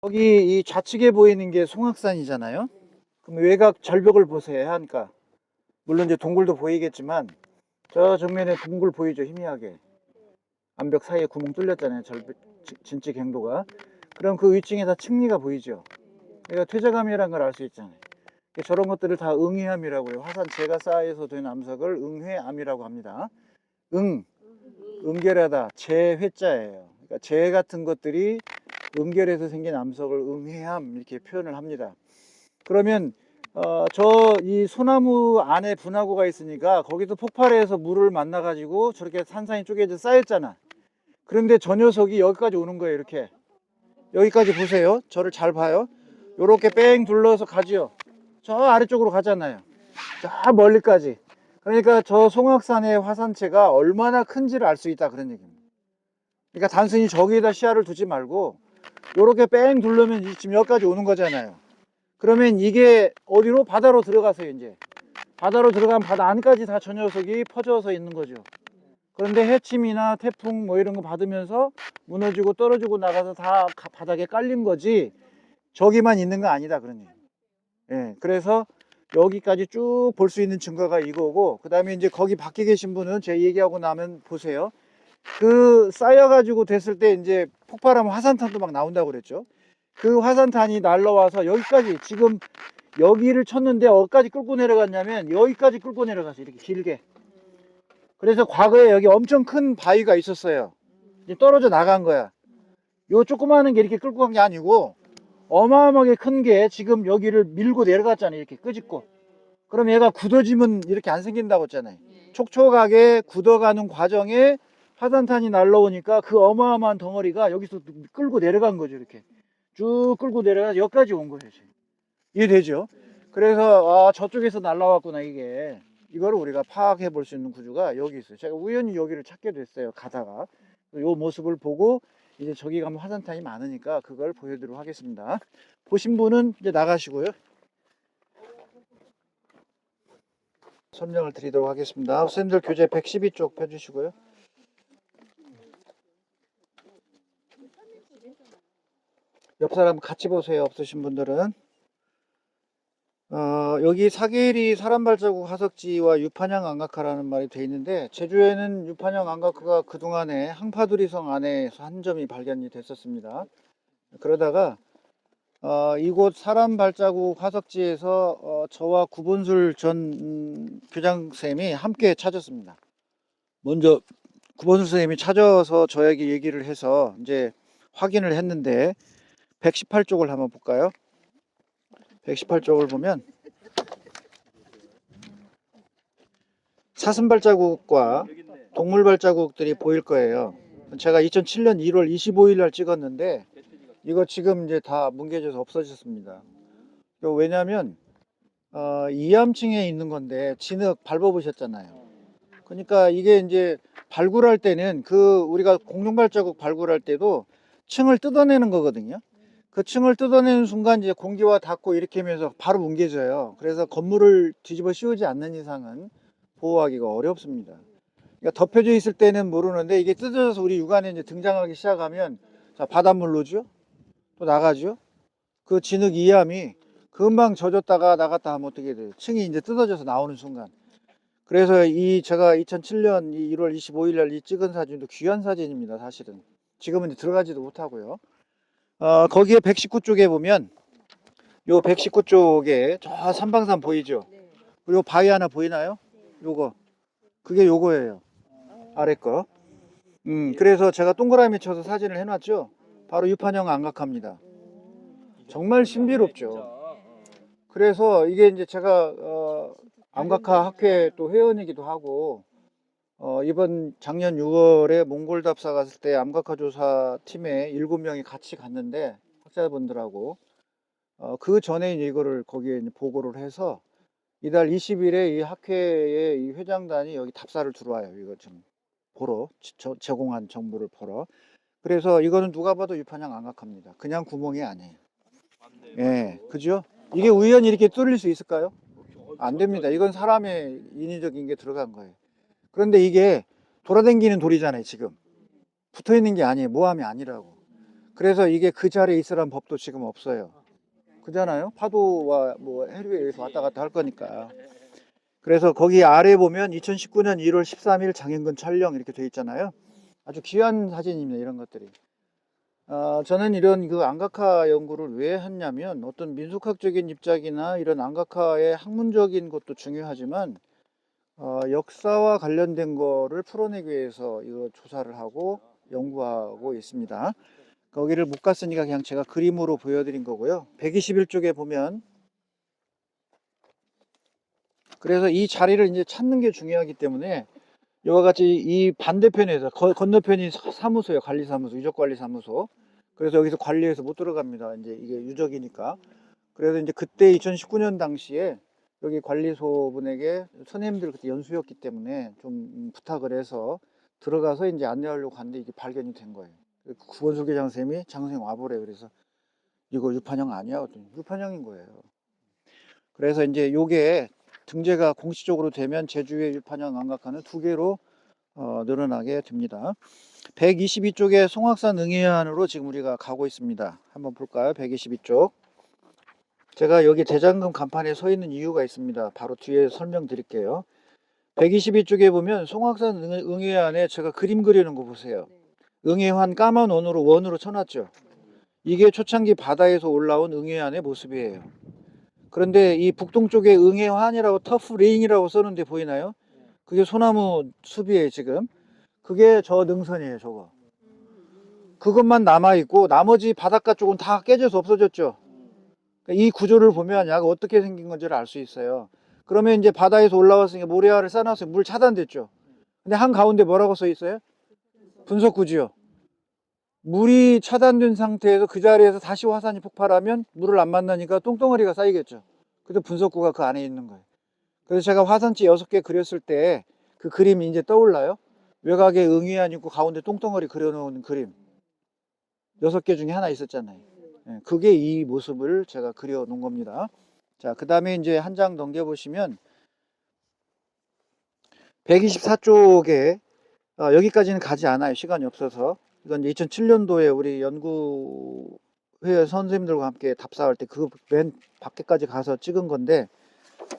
여기 이 좌측에 보이는 게 송악산이잖아요. 그럼 외곽 절벽을 보세요. 해안가. 물론 이제 동굴도 보이겠지만 저 정면에 동굴 보이죠? 희미하게. 암벽 사이에 구멍 뚫렸잖아요. 진지 갱도가. 그럼 그 위층에 다 층리가 보이죠? 그러니까 퇴적암이라는 걸 알 수 있잖아요. 저런 것들을 다 응회암이라고요. 화산재가 쌓여서 된 암석을 응회암이라고 합니다. 응결하다, 재회자예요. 그러니까 재 같은 것들이 응결해서 생긴 암석을 응회암 이렇게 표현을 합니다. 그러면 저 이 소나무 안에 분화구가 있으니까 거기서 폭발해서 물을 만나 가지고 저렇게 산산이 쪼개져 쌓였잖아. 그런데 저 녀석이 여기까지 오는 거예요. 이렇게 여기까지 보세요. 저를 잘 봐요. 요렇게 뺑 둘러서 가지요. 저 아래쪽으로 가잖아요. 저 멀리까지. 그러니까 저 송악산의 화산체가 얼마나 큰지를 알 수 있다 그런 얘기입니다. 그러니까 단순히 저기에다 시야를 두지 말고 요렇게 뺑 둘러면 지금 여기까지 오는 거잖아요. 그러면 이게 어디로? 바다로 들어가서요. 이제 바다로 들어가면 바다 안까지 다 저 녀석이 퍼져서 있는 거죠. 그런데 해침이나 태풍 뭐 이런 거 받으면서 무너지고 떨어지고 나가서 다 바닥에 깔린 거지 저기만 있는 거 아니다 그런 얘기예요. 예, 그래서 여기까지 쭉 볼 수 있는 증거가 이거고, 그 다음에 이제 거기 밖에 계신 분은 제 얘기하고 나면 보세요. 그 쌓여가지고 됐을 때 이제 폭발하면 화산탄도 막 나온다고 그랬죠. 그 화산탄이 날라와서 여기까지, 지금 여기를 쳤는데 어디까지 끌고 내려갔냐면 여기까지 끌고 내려갔어요. 이렇게 길게. 그래서 과거에 여기 엄청 큰 바위가 있었어요. 이제 떨어져 나간 거야. 요 조그마한 게 이렇게 끌고 간 게 아니고 어마어마하게 큰 게 지금 여기를 밀고 내려갔잖아요. 이렇게 끄집고. 그럼 얘가 굳어지면 이렇게 안 생긴다고 했잖아요. 촉촉하게 굳어가는 과정에 화산탄이 날라오니까 그 어마어마한 덩어리가 여기서 끌고 내려간 거죠. 이렇게 쭉 끌고 내려가서 여기까지 온 거예요. 이해되죠? 그래서 저쪽에서 날라왔구나. 이거를 우리가 파악해 볼 수 있는 구조가 여기 있어요. 제가 우연히 여기를 찾게 됐어요. 가다가 이 모습을 보고 이제 저기 가면 화산탄이 많으니까 그걸 보여드리도록 하겠습니다. 보신 분은 이제 나가시고요. 설명을 드리도록 하겠습니다. 선생님들 교재 112쪽 펴주시고요. 옆 사람 같이 보세요. 없으신 분들은. 여기 사계리 사람 발자국 화석지와 유판양 안각화라는 말이 되어 있는데, 제주에는 유판양 안각화가 그동안에 항파두리성 안에서 한 점이 발견이 됐었습니다. 그러다가 이곳 사람 발자국 화석지에서 저와 구본술 전 교장선생님이 함께 찾았습니다. 먼저 구본술 선생님이 찾아서 저에게 얘기를 해서 이제 확인을 했는데, 118쪽을 한번 볼까요? 118쪽을 보면 사슴 발자국과 동물 발자국들이 보일 거예요. 제가 2007년 1월 25일 날 찍었는데 이거 지금 이제 다 뭉개져서 없어졌습니다. 왜냐하면 이암층에 있는 건데 진흙 밟아보셨잖아요. 그러니까 이게 이제 발굴할 때는 우리가 공룡 발자국 발굴할 때도 층을 뜯어내는 거거든요. 그 층을 뜯어내는 순간 이제 공기와 닿고 이렇게 하면서 바로 뭉개져요. 그래서 건물을 뒤집어 씌우지 않는 이상은 보호하기가 어렵습니다. 그러니까 덮여져 있을 때는 모르는데 이게 뜯어져서 우리 육안에 이제 등장하기 시작하면 자, 바닷물로죠. 또 나가죠. 그 진흙 이암이 금방 젖었다가 나갔다 하면 어떻게 돼요? 층이 이제 뜯어져서 나오는 순간. 그래서 제가 2007년 1월 25일 날 찍은 사진도 귀한 사진입니다. 사실은. 지금은 들어가지도 못하고요. 거기에 119쪽에 보면 요 119쪽에 저 삼방산 보이죠? 그리고 바위 하나 보이나요? 요거. 그게 요거예요. 아래 거. 그래서 제가 동그라미 쳐서 사진을 해놨죠? 바로 유판형 안각화입니다. 정말 신비롭죠. 그래서 이게 이제 제가 암각화 학회 또 회원이기도 하고 이번 작년 6월에 몽골 답사 갔을 때 암각화 조사 팀에 7명이 같이 갔는데 학자분들하고 그 전에 이거를 거기에 이제 보고를 해서 이달 20일에 이 학회의 이 회장단이 여기 답사를 들어와요. 이거 좀 보러 제공한 정보를 보러. 그래서 이거는 누가 봐도 유판양 안각화입니다. 그냥 구멍이 아니에요. 예, 그죠? 이게 우연히 이렇게 뚫릴 수 있을까요? 안 됩니다. 이건 사람의 인위적인 게 들어간 거예요. 그런데 이게 돌아다니는 돌이잖아요. 지금 붙어 있는 게 아니에요. 모함이 아니라고. 그래서 이게 그 자리에 있으라는 법도 지금 없어요. 그잖아요. 파도와 뭐 해류에 의해서 왔다 갔다 할 거니까. 그래서 거기 아래 보면 2019년 1월 13일 장인근 촬영 이렇게 돼 있잖아요. 아주 귀한 사진입니다. 이런 것들이. 저는 이런 그 안각화 연구를 왜 했냐면 어떤 민속학적인 입장이나 이런 안각화의 학문적인 것도 중요하지만 역사와 관련된 거를 풀어내기 위해서 이거 조사를 하고 연구하고 있습니다. 거기를 못 갔으니까 그냥 제가 그림으로 보여드린 거고요. 121쪽에 보면 그래서 이 자리를 이제 찾는 게 중요하기 때문에 이와 같이 이 반대편에서 건너편이 사무소예요. 관리사무소, 유적관리사무소. 그래서 여기서 관리해서 못 들어갑니다. 이제 이게 유적이니까. 그래서 이제 그때 2019년 당시에 여기 관리소 분에게 선생님들 그때 연수였기 때문에 좀 부탁을 해서 들어가서 이제 안내하려고 갔는데 이게 발견이 된 거예요. 구원술계장 선생님이 장선생 와보래. 그래서 이거 유판형 아니야? 그랬더니 유판형인 거예요. 그래서 이제 요게 등재가 공식적으로 되면 제주의 유판형 안각화는 2개로 늘어나게 됩니다. 122쪽에 송악산 응해안으로 지금 우리가 가고 있습니다. 한번 볼까요? 122쪽. 제가 여기 대장금 간판에 서 있는 이유가 있습니다. 바로 뒤에 설명드릴게요. 122쪽에 보면 송악산 응해안에 제가 그림 그리는 거 보세요. 응해환 까만 원으로 쳐놨죠. 이게 초창기 바다에서 올라온 응해안의 모습이에요. 그런데 이 북동쪽에 응해환이라고 터프레인이라고 써놓은데 보이나요? 그게 소나무 숲이에요 지금. 그게 저 능선이에요 저거. 그것만 남아있고 나머지 바닷가 쪽은 다 깨져서 없어졌죠. 이 구조를 보면 약 어떻게 생긴 건지를 알 수 있어요. 그러면 이제 바다에서 올라왔으니까 모래알을 쌓아놨어요. 물 차단됐죠. 근데 한가운데 뭐라고 써 있어요? 분석구지요. 물이 차단된 상태에서 그 자리에서 다시 화산이 폭발하면 물을 안 만나니까 똥덩어리가 쌓이겠죠. 그래서 분석구가 그 안에 있는 거예요. 그래서 제가 화산지 6개 그렸을 때 그 그림이 이제 떠올라요. 외곽에 응해안 있고 가운데 똥덩어리 그려놓은 그림 6개 중에 하나 있었잖아요. 그게 이 모습을 제가 그려 놓은 겁니다. 자, 그 다음에 이제 한 장 넘겨보시면 124쪽에 여기까지는 가지 않아요. 시간이 없어서. 이건 2007년도에 우리 연구회 선생님들과 함께 답사할 때 그 맨 밖에까지 가서 찍은 건데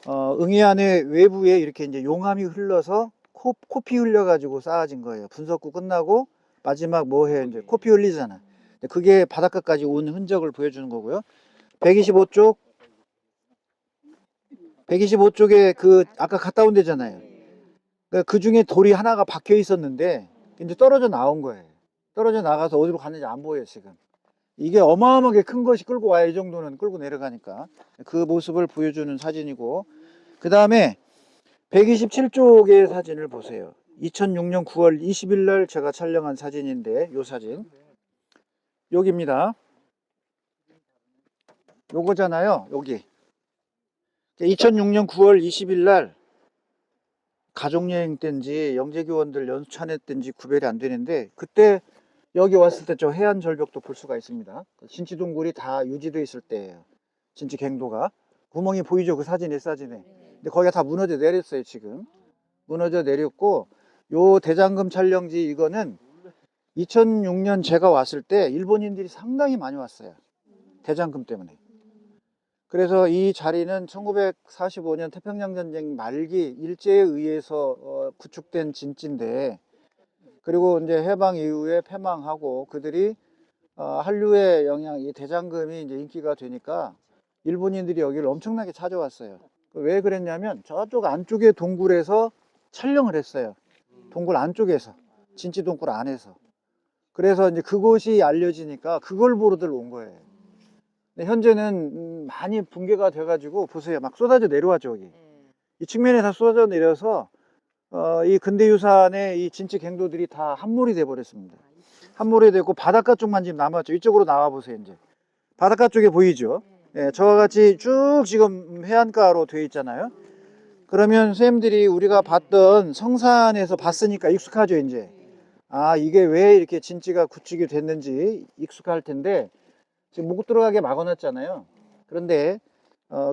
응해안의 외부에 이렇게 이제 용암이 흘러서 코피 흘려가지고 쌓아진 거예요. 분석구 끝나고 마지막 뭐 해 이제 코피 흘리잖아. 그게 바닷가까지 온 흔적을 보여주는 거고요. 125쪽 125쪽에 그 아까 갔다 온 데잖아요. 그 중에 돌이 하나가 박혀 있었는데 이제 떨어져 나온 거예요. 떨어져 나가서 어디로 갔는지 안 보여요 지금. 이게 어마어마하게 큰 것이 끌고 와야 이 정도는 끌고 내려가니까 그 모습을 보여주는 사진이고, 그 다음에 127쪽의 사진을 보세요. 2006년 9월 20일 날 제가 촬영한 사진인데 요 사진 여기입니다. 요거잖아요. 여기 2006년 9월 20일 날 가족여행 때인지 영재교원들 연수찬회 때인지 구별이 안 되는데 그때 여기 왔을 때 저 해안 절벽도 볼 수가 있습니다. 진치동굴이 다 유지되어 있을 때예요. 진치 갱도가 구멍이 보이죠? 그 사진에 사진에. 근데 거기가 다 무너져 내렸어요 지금. 무너져 내렸고 요 대장금 촬영지 이거는 2006년 제가 왔을 때 일본인들이 상당히 많이 왔어요. 대장금 때문에. 그래서 이 자리는 1945년 태평양전쟁 말기 일제에 의해서 구축된 진지인데, 그리고 이제 해방 이후에 패망하고 그들이 한류의 영향, 이 대장금이 이제 인기가 되니까 일본인들이 여기를 엄청나게 찾아왔어요. 왜 그랬냐면 저쪽 안쪽에 동굴에서 촬영을 했어요. 동굴 안쪽에서, 진지 동굴 안에서. 그래서 이제 그곳이 알려지니까 그걸 보러들 온 거예요. 현재는 많이 붕괴가 돼가지고 보세요. 막 쏟아져 내려와죠 여기. 이 측면에 다 쏟아져 내려서 이 근대유산의 이 진치 갱도들이 다 함몰이 돼 버렸습니다. 함몰이 되고 바닷가 쪽만 지금 남았죠. 이쪽으로 나와 보세요. 이제 바닷가 쪽에 보이죠. 예, 저와 같이 쭉 지금 해안가로 되어 있잖아요. 그러면 선생님들이 우리가 봤던 성산에서 봤으니까 익숙하죠 이제. 아, 이게 왜 이렇게 진지가 구축이 됐는지 익숙할 텐데 지금 못 들어가게 막아놨잖아요. 그런데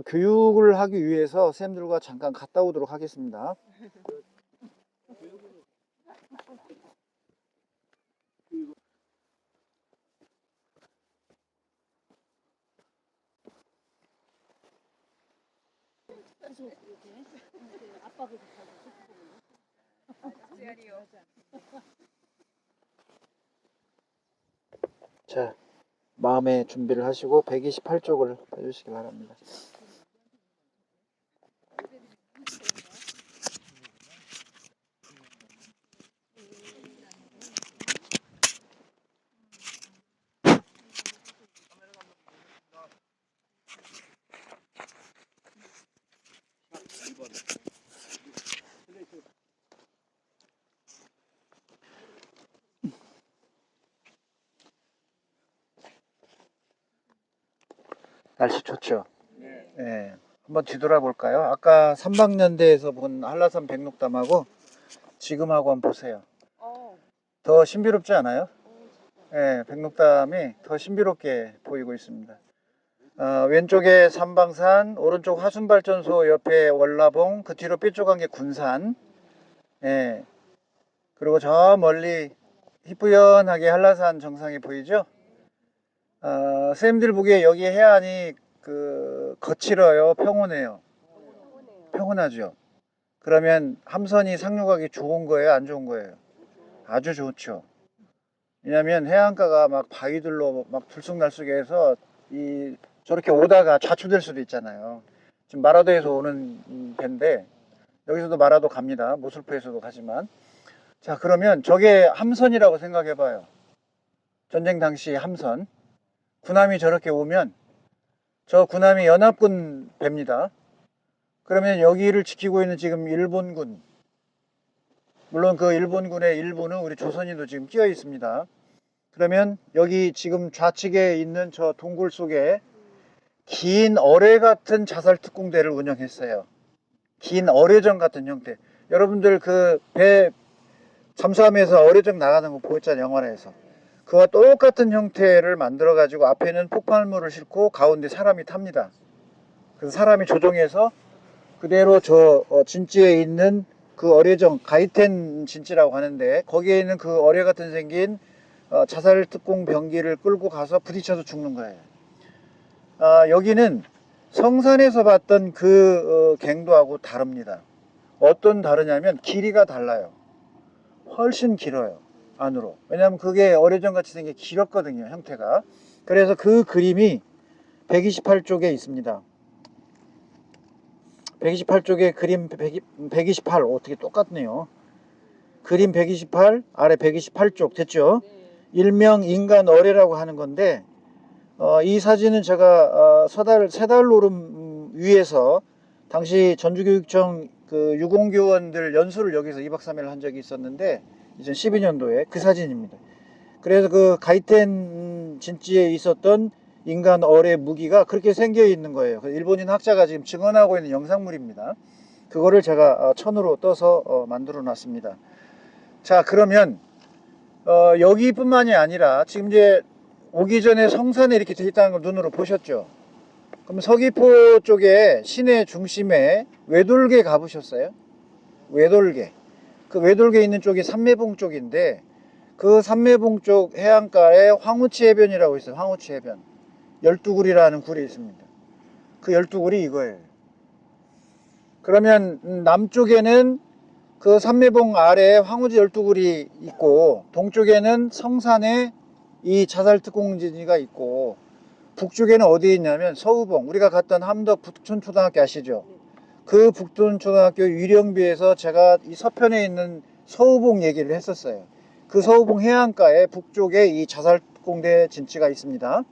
교육을 하기 위해서 선생님들과 잠깐 갔다 오도록 하겠습니다. 계속 이렇게 압박을 하고 자, 마음의 준비를 하시고 128쪽을 해주시기 바랍니다. 날씨 좋죠? 네. 한번 뒤돌아볼까요? 아까 삼박년대에서 본 한라산 백록담하고 지금하고 한번 보세요. 더 신비롭지 않아요? 네, 백록담이 더 신비롭게 보이고 있습니다. 왼쪽에 삼방산, 오른쪽 화순발전소 옆에 월라봉, 그 뒤로 삐쪽한 게 군산. 예. 그리고 저 멀리 희뿌연하게 한라산 정상이 보이죠? 선생님들 보기에 여기 해안이 거칠어요, 평온해요? 평온하죠. 그러면 함선이 상륙하기 좋은 거예요, 안 좋은 거예요? 아주 좋죠. 왜냐면 해안가가 막 바위들로 막 들쑥날쑥해서 저렇게 오다가 좌초될 수도 있잖아요. 지금 마라도에서 오는 배인데 여기서도 마라도 갑니다. 모슬포에서도 가지만. 자, 그러면 저게 함선이라고 생각해 봐요. 전쟁 당시 함선. 군함이 저렇게 오면 저 군함이 연합군 배입니다. 그러면 여기를 지키고 있는 지금 일본군, 물론 그 일본군의 일부는 우리 조선인도 지금 끼어 있습니다. 그러면 여기 지금 좌측에 있는 저 동굴 속에 긴 어뢰 같은 자살특공대를 운영했어요. 긴 어뢰정 같은 형태. 여러분들 그 배 잠수함에서 어뢰정 나가는 거 보였잖아요, 영화에서. 그와 똑같은 형태를 만들어 가지고 앞에는 폭발물을 싣고 가운데 사람이 탑니다. 그래서 사람이 조종해서 그대로 저 진지에 있는 그 어뢰정, 가이텐 진지라고 하는데 거기에 있는 그 어뢰 같은 생긴 자살특공 병기를 끌고 가서 부딪혀서 죽는 거예요. 여기는 성산에서 봤던 그 갱도하고 다릅니다. 어떤 다르냐면 길이가 달라요. 훨씬 길어요, 안으로. 왜냐하면 그게 어뢰정 같이 생긴 게 길었거든요, 형태가. 그래서 그 그림이 128쪽에 있습니다. 128쪽에 그림 128 어떻게 똑같네요. 그림 128 아래 128쪽 됐죠? 일명 인간 어뢰라고 하는 건데 이 사진은 제가 세달노름 위에서 당시 전주교육청 그 유공교원들 연수를 여기서 2박 3일 한 적이 있었는데 2012년도에 그 사진입니다. 그래서 그 가이텐 진지에 있었던 인간 어뢰 무기가 그렇게 생겨 있는 거예요. 일본인 학자가 지금 증언하고 있는 영상물입니다. 그거를 제가 천으로 떠서 만들어 놨습니다. 자, 그러면 여기뿐만이 아니라 지금 이제 오기 전에 성산에 이렇게 돼 있다는 걸 눈으로 보셨죠? 그럼 서귀포 쪽에 시내 중심에 외돌개 가보셨어요? 외돌개. 그 외돌개 있는 쪽이 삼매봉 쪽인데 그 삼매봉 쪽 해안가에 황우치 해변이라고 있어요. 황우치 해변. 12굴이라는 굴이 있습니다. 그 12굴이 이거예요. 그러면 남쪽에는 그 삼매봉 아래에 황우지 12굴이 있고 동쪽에는 성산에 이 자살특공진이가 있고 북쪽에는 어디에 있냐면 서우봉, 우리가 갔던 함덕 북촌초등학교 아시죠? 그 북촌초등학교 위령비에서 제가 이 서편에 있는 서우봉 얘기를 했었어요. 그 서우봉 해안가에 북쪽에 이 자살특공대 진지가 있습니다.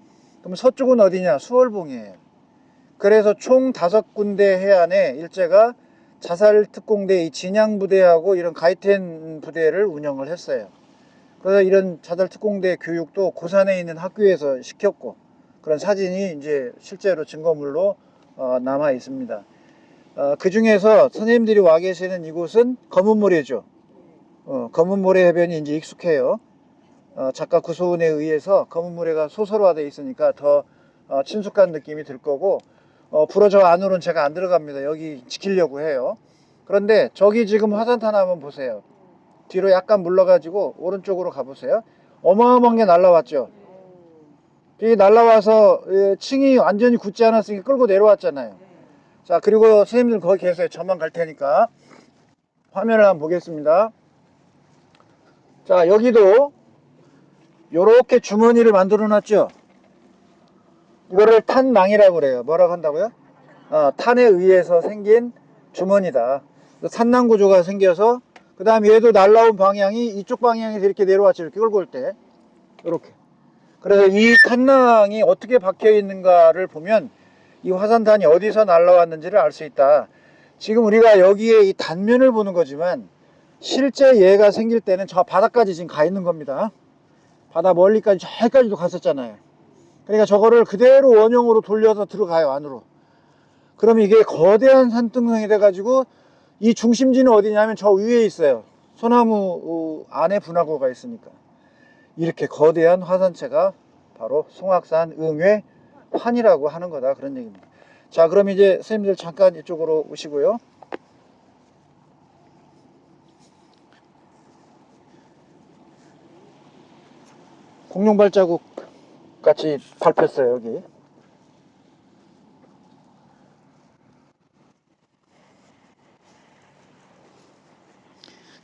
그럼 서쪽은 어디냐? 수월봉이에요. 그래서 총 5군데 해안에 일제가 자살특공대 이 진양부대하고 이런 가이텐 부대를 운영을 했어요. 그래서 이런 자살특공대 교육도 고산에 있는 학교에서 시켰고 그런 사진이 이제 실제로 증거물로 남아 있습니다. 그 중에서 선생님들이 와 계시는 이곳은 검은모래죠. 검은모래 해변이 이제 익숙해요. 작가 구소은에 의해서 검은모래가 소설화되어 있으니까 더 친숙한 느낌이 들 거고 불어 저 안으로는 제가 안 들어갑니다. 여기 지키려고 해요. 그런데 저기 지금 화산탄 한번 보세요. 뒤로 약간 물러가지고 오른쪽으로 가보세요. 어마어마한 게 날라왔죠. 이게 날라와서 층이 완전히 굳지 않았으니까 끌고 내려왔잖아요. 자, 그리고 선생님들 거기 계세요. 저만 갈 테니까 화면을 한번 보겠습니다. 자, 여기도 요렇게 주머니를 만들어 놨죠. 이거를 탄망이라고 그래요. 뭐라고 한다고요? 탄에 의해서 생긴 주머니다. 산낭 구조가 생겨서, 그 다음에 얘도 날라온 방향이 이쪽 방향에서 이렇게 내려왔죠. 이렇게 끌고 올 때 이렇게. 그래서 이 탄낭이 어떻게 박혀 있는가를 보면 이 화산탄이 어디서 날라왔는지를 알 수 있다. 지금 우리가 여기에 이 단면을 보는 거지만 실제 얘가 생길 때는 저 바다까지 지금 가 있는 겁니다. 바다 멀리까지 저기까지도 갔었잖아요. 그러니까 저거를 그대로 원형으로 돌려서 들어가요, 안으로. 그럼 이게 거대한 산등성이 돼가지고 이 중심지는 어디냐면 저 위에 있어요. 소나무 안에 분화구가 있으니까. 이렇게 거대한 화산체가 바로 송악산 응회 환이라고 하는 거다, 그런 얘기입니다. 자, 그럼 이제 선생님들 잠깐 이쪽으로 오시고요. 공룡 발자국 같이 밟혔어요, 여기.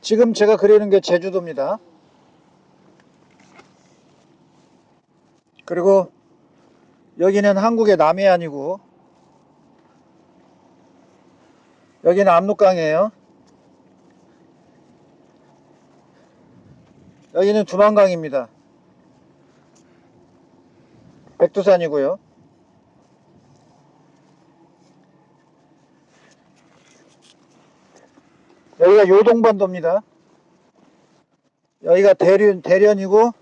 지금 제가 그리는 게 제주도입니다. 그리고 여기는 한국의 남해안이고 여기는 압록강이에요. 여기는 두만강입니다. 백두산이고요. 여기가 요동반도입니다. 여기가 대련이고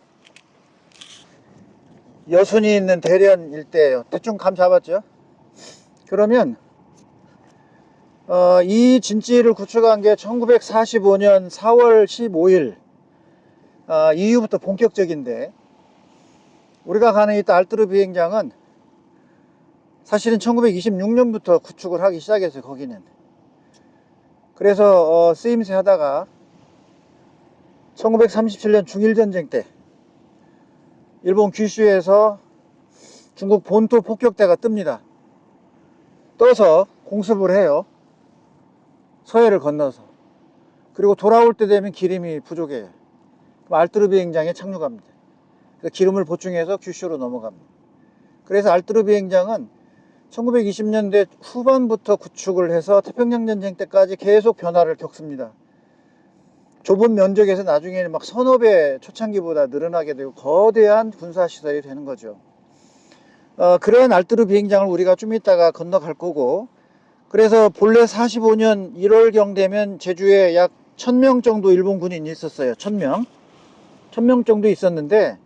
여순이 있는 대련 일대예요. 대충 감 잡았죠? 그러면 이 진지를 구축한 게 1945년 4월 15일 이후부터 본격적인데, 우리가 가는 이 알뜨르 비행장은 사실은 1926년부터 구축을 하기 시작했어요, 거기는. 그래서 쓰임새 하다가 1937년 중일전쟁 때 일본 규슈에서 중국 본토 폭격대가 뜹니다. 떠서 공습을 해요, 서해를 건너서. 그리고 돌아올 때 되면 기름이 부족해요. 그럼 알뜨르 비행장에 착륙합니다. 그래서 기름을 보충해서 규슈로 넘어갑니다. 그래서 알뜨르 비행장은 1920년대 후반부터 구축을 해서 태평양 전쟁 때까지 계속 변화를 겪습니다. 좁은 면적에서 나중에는 막 서너 배 초창기보다 늘어나게 되고 거대한 군사시설이 되는 거죠. 그런 알뜨르 비행장을 우리가 좀 이따가 건너갈 거고, 그래서 본래 45년 1월경 되면 제주에 약 1000명 정도 일본 군인이 있었어요. 1000명 정도 있었는데,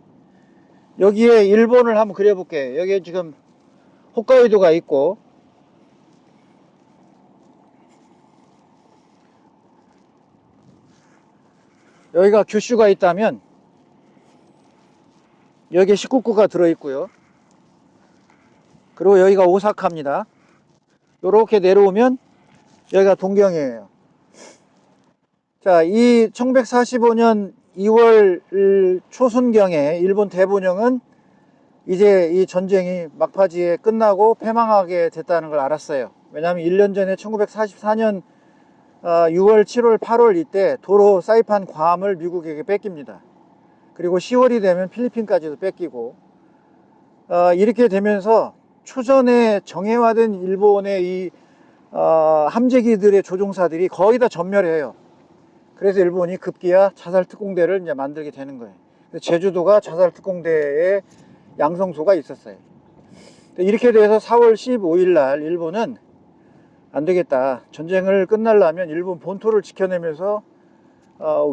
여기에 일본을 한번 그려볼게요. 여기에 지금 홋카이도가 있고, 여기가 규슈가 있다면 여기에 시코쿠가 들어있고요. 그리고 여기가 오사카입니다. 이렇게 내려오면 여기가 동경이에요. 자, 이 1145년 2월 초순경에 일본 대본영은 이제 이 전쟁이 막바지에 끝나고 패망하게 됐다는 걸 알았어요. 왜냐하면 1년 전에 1944년 6월, 7월, 8월 이때 도로 사이판 괌을 미국에게 뺏깁니다. 그리고 10월이 되면 필리핀까지도 뺏기고, 이렇게 되면서 초전에 정예화된 일본의 이 함재기들의 조종사들이 거의 다 전멸해요. 그래서 일본이 급기야 자살특공대를 이제 만들게 되는 거예요. 제주도가 자살특공대의 양성소가 있었어요. 이렇게 돼서 4월 15일 날 일본은 안 되겠다, 전쟁을 끝내려면 일본 본토를 지켜내면서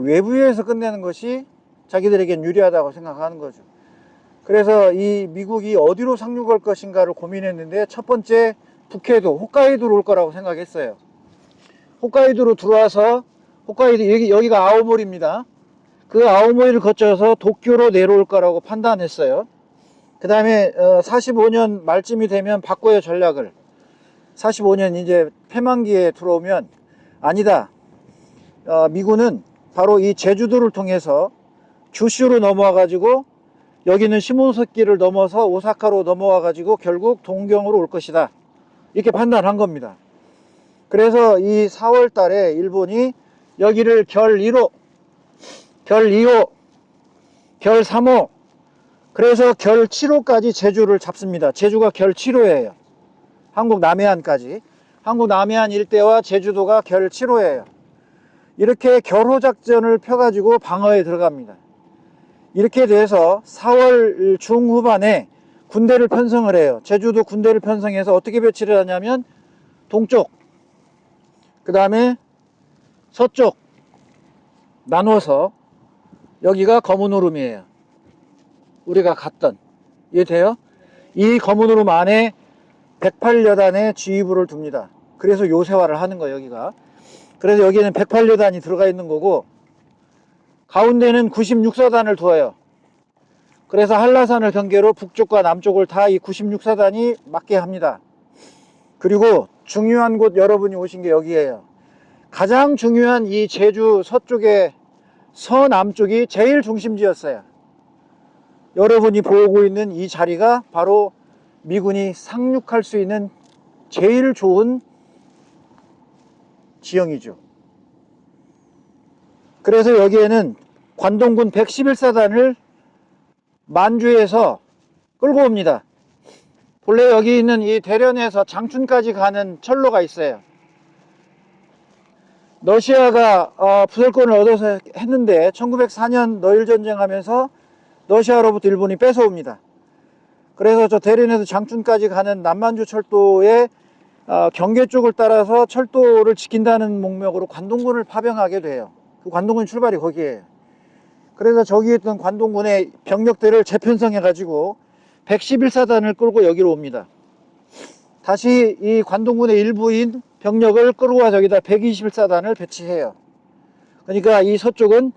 외부에서 끝내는 것이 자기들에겐 유리하다고 생각하는 거죠. 그래서 이 미국이 어디로 상륙할 것인가를 고민했는데, 첫 번째 북해도 홋카이도로 올 거라고 생각했어요. 홋카이도로 들어와서, 홋카이도 여기가 아오모리입니다. 그 아오모리를 거쳐서 도쿄로 내려올 거라고 판단했어요. 그 다음에 45년 말쯤이 되면 바꿔요, 전략을. 45년 이제 패망기에 들어오면, 아니다, 미군은 바로 이 제주도를 통해서 규슈로 넘어와 가지고 여기는 시모노세키를 넘어서 오사카로 넘어와 가지고 결국 동경으로 올 것이다, 이렇게 판단한 겁니다. 그래서 이 4월 달에 일본이 여기를 결 1호, 결 2호, 결 3호, 그래서 결 7호까지 제주를 잡습니다. 제주가 결 7호예요. 한국 남해안까지. 한국 남해안 일대와 제주도가 결 7호예요. 이렇게 결호 작전을 펴가지고 방어에 들어갑니다. 이렇게 돼서 4월 중후반에 군대를 편성을 해요. 제주도 군대를 편성해서 어떻게 배치를 하냐면 동쪽, 그 다음에 서쪽 나눠서 여기가 검은오름이에요. 우리가 갔던. 이해돼요? 이 검은오름 안에 108여단의 지휘부를 둡니다. 그래서 요새화를 하는 거예요, 여기가. 그래서 여기는 108여단이 들어가 있는 거고, 가운데는 96사단을 두어요. 그래서 한라산을 경계로 북쪽과 남쪽을 다 이 96사단이 맡게 합니다. 그리고 중요한 곳 여러분이 오신 게 여기에요. 가장 중요한 이 제주 서쪽의 서남쪽이 제일 중심지였어요. 여러분이 보고 있는 이 자리가 바로 미군이 상륙할 수 있는 제일 좋은 지형이죠. 그래서 여기에는 관동군 111사단을 만주에서 끌고 옵니다. 본래 여기 있는 이 대련에서 장춘까지 가는 철로가 있어요. 러시아가 부설권을 얻어서 했는데 1904년 너일 전쟁하면서 러시아로부터 일본이 뺏어옵니다. 그래서 저 대련에서 장춘까지 가는 남만주 철도의 경계 쪽을 따라서 철도를 지킨다는 목적으로 관동군을 파병하게 돼요. 그 관동군 출발이 거기에요. 그래서 저기 있던 관동군의 병력들을 재편성해 가지고 111사단을 끌고 여기로 옵니다. 다시 이 관동군의 일부인 병력을 끌고 와 저기다 121사단을 배치해요. 그러니까 이 서쪽은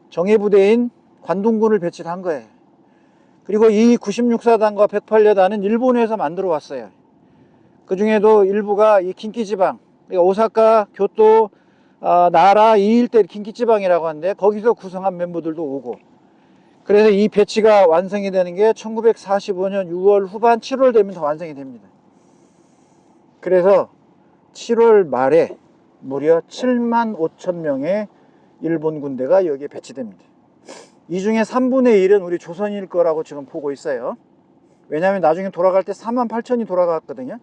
정예부대인 관동군을 배치를 한 거예요. 그리고 이 96사단과 108여단은 일본에서 만들어 왔어요. 그 중에도 일부가 이近畿지방, 그러니까 오사카, 교토, 나라 이 일대近畿지방이라고 하는데 거기서 구성한 멤버들도 오고, 그래서 이 배치가 완성이 되는 게 1945년 6월 후반 7월 되면 다 완성이 됩니다. 그래서 7월 말에 무려 7만 5천 명의 일본 군대가 여기에 배치됩니다. 이 중에 3분의 1은 우리 조선일 거라고 지금 보고 있어요. 왜냐하면 나중에 돌아갈 때 4만 8천이 돌아갔거든요.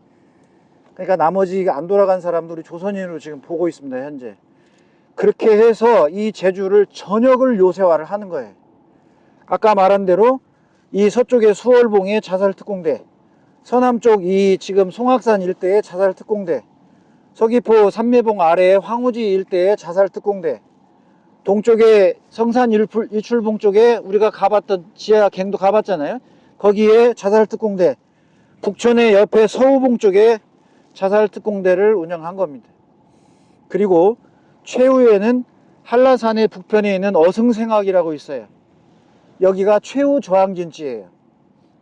그러니까 나머지 안 돌아간 사람들이 조선인으로 지금 보고 있습니다, 현재. 그렇게 해서 이 제주를 전역을 요새화를 하는 거예요. 아까 말한 대로 이 서쪽의 수월봉의 자살특공대, 서남쪽 이 지금 송악산 일대의 자살특공대, 서귀포 삼매봉 아래의 황우지 일대의 자살특공대, 동쪽에 성산 일출봉 쪽에 우리가 가봤던 지하 갱도 가봤잖아요. 거기에 자살특공대, 북촌의 옆에 서우봉 쪽에 자살특공대를 운영한 겁니다. 그리고 최후에는 한라산의 북편에 있는 어승생학이라고 있어요. 여기가 최후 저항진지예요.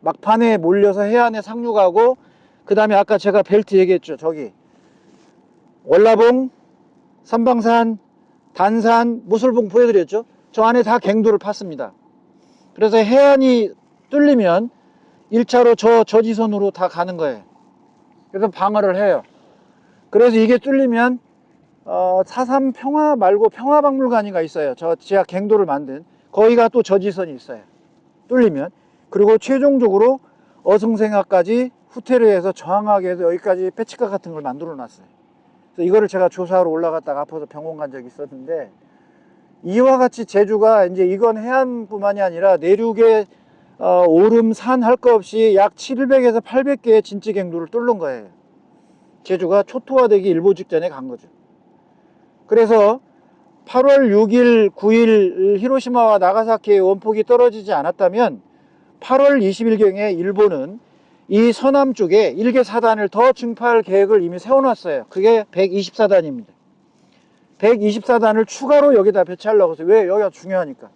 막판에 몰려서 해안에 상륙하고, 그 다음에 아까 제가 벨트 얘기했죠. 저기 월라봉, 삼방산, 단산, 무술봉 보여드렸죠. 저 안에 다 갱도를 팠습니다. 그래서 해안이 뚫리면 1차로 저 저지선으로 다 가는 거예요. 그래서 방어를 해요. 그래서 이게 뚫리면 4.3 평화 말고 평화박물관이가 있어요. 저 지하 갱도를 만든 거기가 또 저지선이 있어요. 뚫리면. 그리고 최종적으로 어승생학까지 후퇴를 해서 저항하게 해서 여기까지 패치카 같은 걸 만들어 놨어요. 그래서 이거를 제가 조사하러 올라갔다가 아파서 병원 간 적이 있었는데, 이와 같이 제주가 이제 이건 해안뿐만이 아니라 내륙에 오름 산 할 거 없이 약 700에서 800개의 진지 갱도를 뚫는 거예요. 제주가 초토화되기 일보 직전에 간 거죠. 그래서 8월 6일, 9일 히로시마와 나가사키의 원폭이 떨어지지 않았다면 8월 20일경에 일본은 이 서남 쪽에 1개 사단을 더 증파할 계획을 이미 세워놨어요. 그게 124단입니다. 124단을 추가로 여기다 배치하려고 했어요. 왜? 여기가 중요하니까.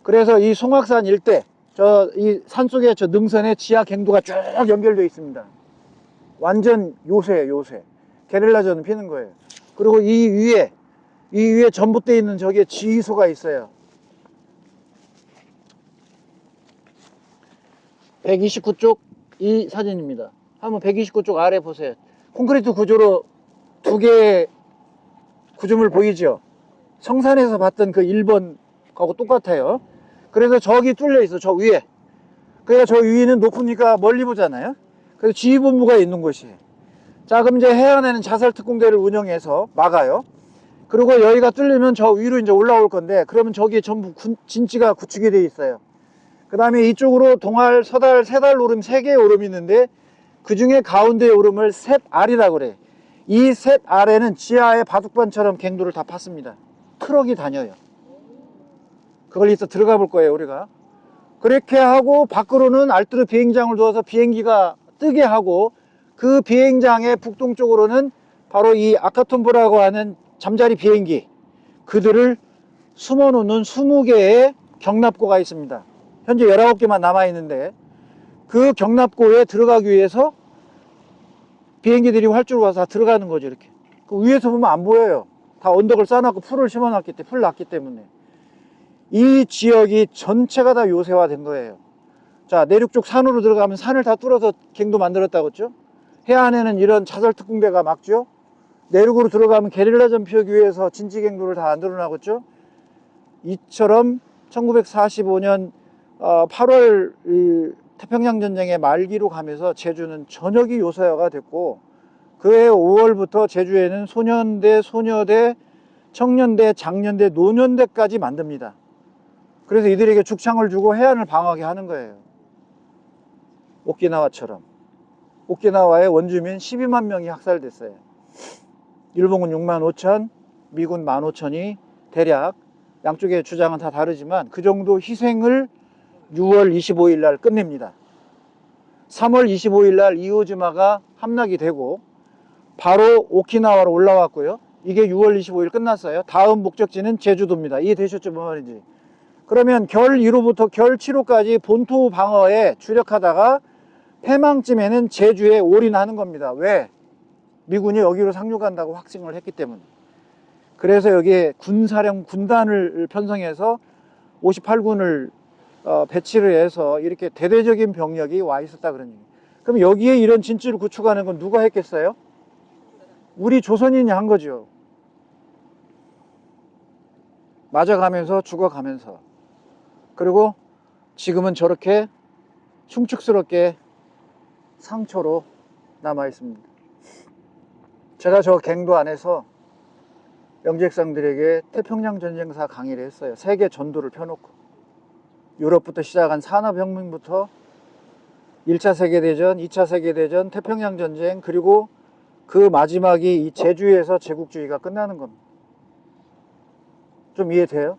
그래서 이 송악산 일대, 이 산속에 저 능선에 지하 갱도가 쭉 연결되어 있습니다. 완전 요새예요, 요새. 게릴라전을 피는 거예요. 그리고 이 위에 전봇대에 있는 저기에 지휘소가 있어요. 129쪽 이 사진입니다. 한번 129쪽 아래 보세요. 콘크리트 구조로 두 개의 구조물 보이죠? 성산에서 봤던 그 1번하고 똑같아요. 그래서 저기 뚫려 있어, 저 위에. 그러니까 저 위는 높으니까 멀리 보잖아요. 그래서 지휘본부가 있는 곳이에요. 자, 그럼 이제 해안에는 자살특공대를 운영해서 막아요. 그리고 여기가 뚫리면 저 위로 이제 올라올 건데, 그러면 저기에 전부 진지가 구축이 돼 있어요. 그 다음에 이쪽으로 동알, 서달, 세달 오름 3개의 오름이 있는데, 그 중에 가운데 오름을 셋알이라고 그래. 이 셋알에는 지하에 바둑반처럼 갱도를 다 팠습니다. 트럭이 다녀요. 그걸 이따 들어가 볼 거예요, 우리가. 그렇게 하고 밖으로는 알뜨르 비행장을 두어서 비행기가 뜨게 하고, 그 비행장의 북동쪽으로는 바로 이 아카톤보라고 하는 잠자리 비행기, 그들을 숨어 놓는 20개의 경납고가 있습니다. 현재 19개만 남아 있는데, 그 경납고에 들어가기 위해서 비행기들이 활주로 와서 다 들어가는 거죠. 이렇게 그 위에서 보면 안 보여요. 다 언덕을 쌓아놨고 풀을 심어놨기 때문에, 풀 났기 때문에. 이 지역이 전체가 다 요새화 된 거예요. 자, 내륙 쪽 산으로 들어가면 산을 다 뚫어서 갱도 만들었다고 했죠. 해안에는 이런 자살특공대가 막죠. 내륙으로 들어가면 게릴라전 피우기 위해서 진지갱도를 다 만들어나고 있죠. 이처럼 1945년 8월 태평양전쟁의 말기로 가면서 제주는 전역이 요새화가 됐고, 그해 5월부터 제주에는 소년대, 소녀대, 청년대, 장년대, 노년대까지 만듭니다. 그래서 이들에게 죽창을 주고 해안을 방어하게 하는 거예요. 오키나와처럼. 오키나와의 원주민 12만 명이 학살됐어요. 일본군 6만 5천, 미군 1만 5천이 대략, 양쪽의 주장은 다 다르지만 그 정도 희생을 6월 25일 날 끝냅니다. 3월 25일 날 이오지마가 함락이 되고 바로 오키나와로 올라왔고요. 이게 6월 25일 끝났어요. 다음 목적지는 제주도입니다. 이해되셨죠? 뭔 말인지. 그러면 결 2호부터 결 7호까지 본토 방어에 주력하다가 패망쯤에는 제주에 올인하는 겁니다. 왜? 미군이 여기로 상륙한다고 확신을 했기 때문에. 그래서 여기에 군사령 군단을 편성해서 58군을 배치를 해서 이렇게 대대적인 병력이 와 있었다 그런 얘기예요. 그럼 여기에 이런 진지를 구축하는 건 누가 했겠어요? 우리 조선인이 한 거죠. 맞아가면서 죽어가면서. 그리고 지금은 저렇게 흉측스럽게 상처로 남아 있습니다. 제가 저 갱도 안에서 영직상들에게 태평양 전쟁사 강의를 했어요. 세계 전도를 펴놓고 유럽부터 시작한 산업혁명부터 1차 세계대전, 2차 세계대전, 태평양 전쟁, 그리고 그 마지막이 이 제주에서 제국주의가 끝나는 겁니다. 좀 이해돼요?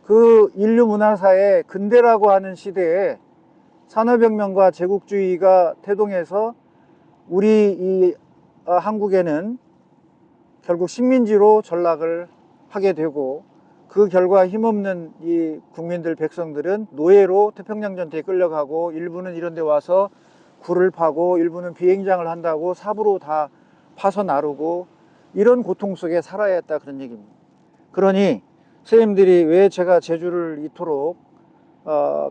그 인류 문화사의 근대라고 하는 시대에 산업혁명과 제국주의가 태동해서 우리 이 한국에는 결국 식민지로 전락을 하게 되고, 그 결과 힘없는 이 국민들, 백성들은 노예로 태평양 전투에 끌려가고, 일부는 이런 데 와서 굴을 파고, 일부는 비행장을 한다고 삽으로 다 파서 나르고, 이런 고통 속에 살아야 했다 그런 얘기입니다. 그러니 선생님들이 왜 제가 제주를 이토록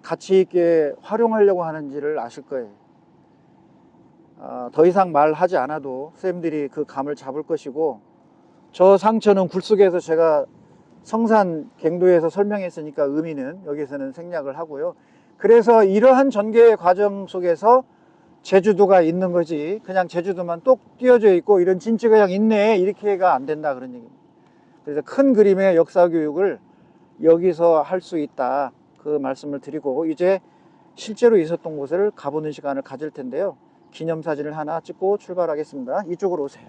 가치 있게 활용하려고 하는지를 아실 거예요. 더 이상 말하지 않아도 선생님들이 그 감을 잡을 것이고, 저 상처는 굴속에서 제가 성산 갱도에서 설명했으니까 의미는 여기서는 생략을 하고요. 그래서 이러한 전개 과정 속에서 제주도가 있는 거지, 그냥 제주도만 똑 띄어져 있고 이런 진지가 그냥 있네 이렇게가 안 된다 그런 얘기입니다. 그래서 큰 그림의 역사 교육을 여기서 할 수 있다 그 말씀을 드리고, 이제 실제로 있었던 곳을 가보는 시간을 가질 텐데요. 기념사진을 하나 찍고 출발하겠습니다. 이쪽으로 오세요.